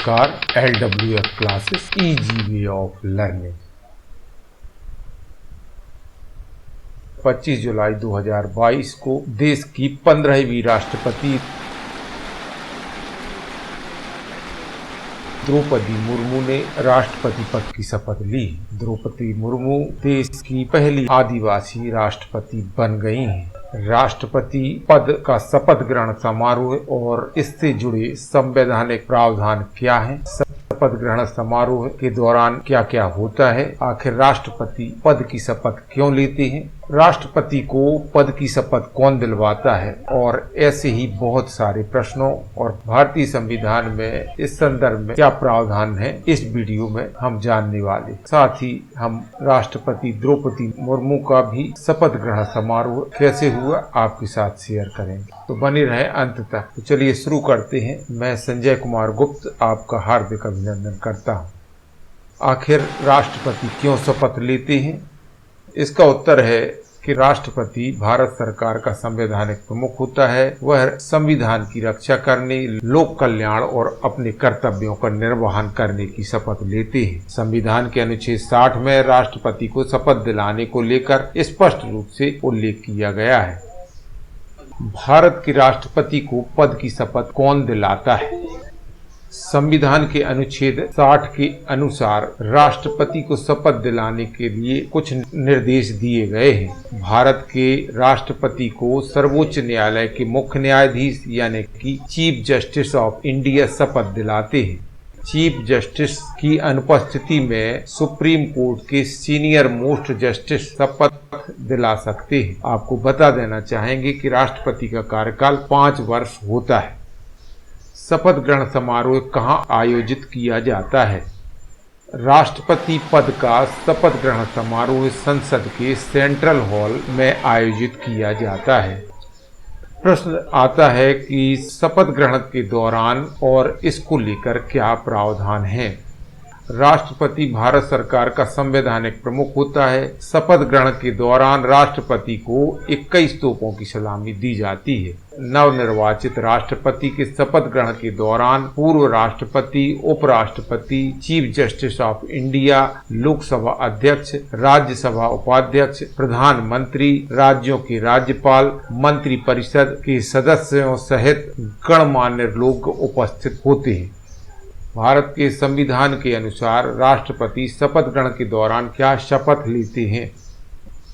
नमस्कार। LWF classes easy way of learning. 25 जुलाई 2022 को देश की 15वीं राष्ट्रपति द्रौपदी मुर्मू ने राष्ट्रपति पद की शपथ ली। द्रौपदी मुर्मू देश की पहली आदिवासी राष्ट्रपति बन गई हैं। राष्ट्रपति पद का शपथ ग्रहण समारोह और इससे जुड़े संवैधानिक प्रावधान क्या हैं? शपथ ग्रहण समारोह के दौरान क्या क्या होता है? आखिर राष्ट्रपति पद की शपथ क्यों लेते हैं? राष्ट्रपति को पद की शपथ कौन दिलवाता है? और ऐसे ही बहुत सारे प्रश्नों और भारतीय संविधान में इस संदर्भ में क्या प्रावधान है, इस वीडियो में हम जानने वाले। साथ ही हम राष्ट्रपति द्रौपदी मुर्मू का भी शपथ ग्रहण समारोह कैसे हुआ आपके साथ शेयर करेंगे, तो बने रहे अंत तक। तो चलिए शुरू करते हैं। मैं संजय कुमार गुप्त आपका हार्दिक अभिनंदन करता हूँ। आखिर राष्ट्रपति क्यों शपथ लेते हैं? इसका उत्तर है कि राष्ट्रपति भारत सरकार का संवैधानिक प्रमुख होता है। वह संविधान की रक्षा करने, लोक कल्याण और अपने कर्तव्यों का निर्वहन करने की शपथ लेते हैं। संविधान के अनुच्छेद 60 में राष्ट्रपति को शपथ दिलाने को लेकर स्पष्ट रूप से उल्लेख किया गया है। भारत के राष्ट्रपति को पद की शपथ कौन दिलाता है? संविधान के अनुच्छेद 60 के अनुसार राष्ट्रपति को शपथ दिलाने के लिए कुछ निर्देश दिए गए हैं। भारत के राष्ट्रपति को सर्वोच्च न्यायालय के मुख्य न्यायाधीश यानी कि चीफ जस्टिस ऑफ इंडिया शपथ दिलाते हैं। चीफ जस्टिस की अनुपस्थिति में सुप्रीम कोर्ट के सीनियर मोस्ट जस्टिस शपथ दिला सकते हैं। आपको बता देना चाहेंगे कि राष्ट्रपति का कार्यकाल 5 वर्ष होता है। शपथ ग्रहण समारोह कहाँ आयोजित किया जाता है? राष्ट्रपति पद का शपथ ग्रहण समारोह संसद के सेंट्रल हॉल में आयोजित किया जाता है। प्रश्न आता है कि शपथ ग्रहण के दौरान और इसको लेकर क्या प्रावधान है? राष्ट्रपति भारत सरकार का संवैधानिक प्रमुख होता है। शपथ ग्रहण के दौरान राष्ट्रपति को 21 तोपों की सलामी दी जाती है। नवनिर्वाचित राष्ट्रपति के शपथ ग्रहण के दौरान पूर्व राष्ट्रपति, उपराष्ट्रपति, chief justice of India, Lok Sabha अध्यक्ष, राज्यसभा उपाध्यक्ष, प्रधानमंत्री, राज्यों के राज्यपाल, मंत्रिपरिषद के सदस्यों सहित गणमान्य लोग उपस्थित होते हैं। भारत के संविधान के अनुसार राष्ट्रपति शपथ ग्रहण के दौरान क्या शपथ लेते हैं?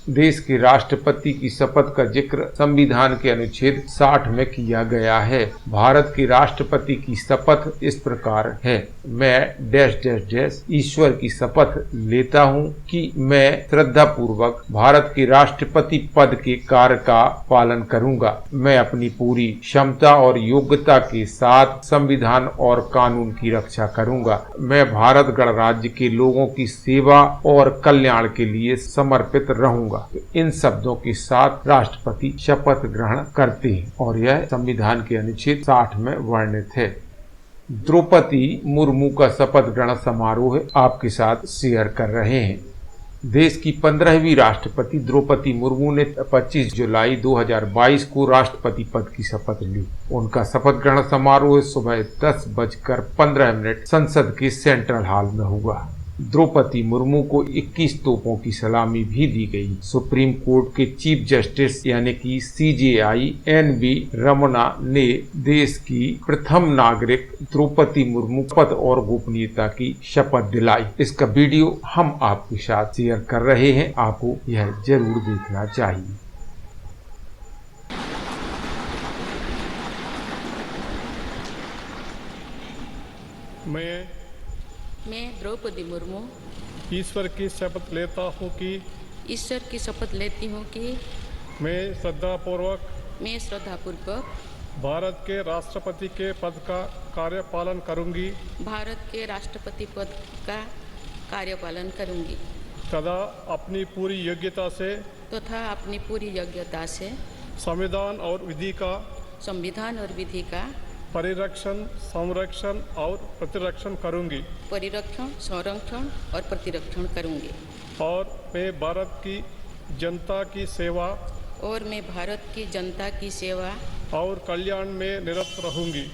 देश के राष्ट्रपति की शपथ का जिक्र संविधान के अनुच्छेद 60 में किया गया है। भारत के राष्ट्रपति की शपथ इस प्रकार है। मैं डैश डैश डैश ईश्वर की शपथ लेता हूँ कि मैं श्रद्धा पूर्वक भारत के राष्ट्रपति पद के कार्य का पालन करूंगा। मैं अपनी पूरी क्षमता और योग्यता के साथ संविधान और कानून की रक्षा करूंगा। मैं भारत गणराज्य के लोगों की सेवा और कल्याण के लिए समर्पित रहूंगा। तो इन शब्दों के साथ राष्ट्रपति शपथ ग्रहण करते हैं और यह संविधान के अनुच्छेद 60 में वर्णित है। द्रौपदी मुर्मू का शपथ ग्रहण समारोह आपके साथ शेयर कर रहे हैं। देश की 15वीं राष्ट्रपति द्रौपदी मुर्मू ने 25 जुलाई 2022 को राष्ट्रपति पद की शपथ ली। उनका शपथ ग्रहण समारोह सुबह 10:15 संसद के सेंट्रल हॉल में हुआ। द्रौपदी मुर्मू को 21 तोपों की सलामी भी दी गई। सुप्रीम कोर्ट के चीफ जस्टिस यानी कि CJI NV रमना ने देश की प्रथम नागरिक द्रौपदी मुर्मू पद और गोपनीयता की शपथ दिलाई। इसका वीडियो हम आपके साथ शेयर कर रहे हैं, आपको यह जरूर देखना चाहिए। मैं द्रौपदी मुर्मू ईश्वर की शपथ लेता हूँ कि मैं श्रद्धापूर्वक भारत के राष्ट्रपति के पद का कार्यपालन करूँगी तथा अपनी पूरी योग्यता से संविधान और विधि का परिरक्षण, संरक्षण और प्रतिरक्षण करूँगी और मैं भारत की जनता की सेवा और कल्याण में निरत रहूँगी।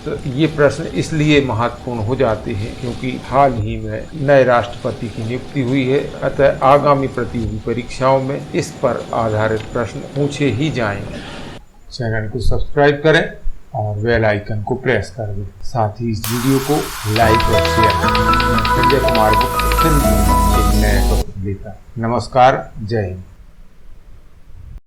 ये प्रश्न इसलिए महत्वपूर्ण हो जाते हैं क्योंकि हाल ही में नए राष्ट्रपति की नियुक्ति हुई है। अतः आगामी प्रतियोगी परीक्षाओं में इस पर आधारित प्रश्न पूछे ही जाएंगे। चैनल को सब्सक्राइब करें और बेल आइकन को प्रेस कर दें। साथ ही इस वीडियो को लाइक और शेयर करें। संजय कुमार को फिर एक नए टॉपिक लेकर। नमस्कार, जय हिंद।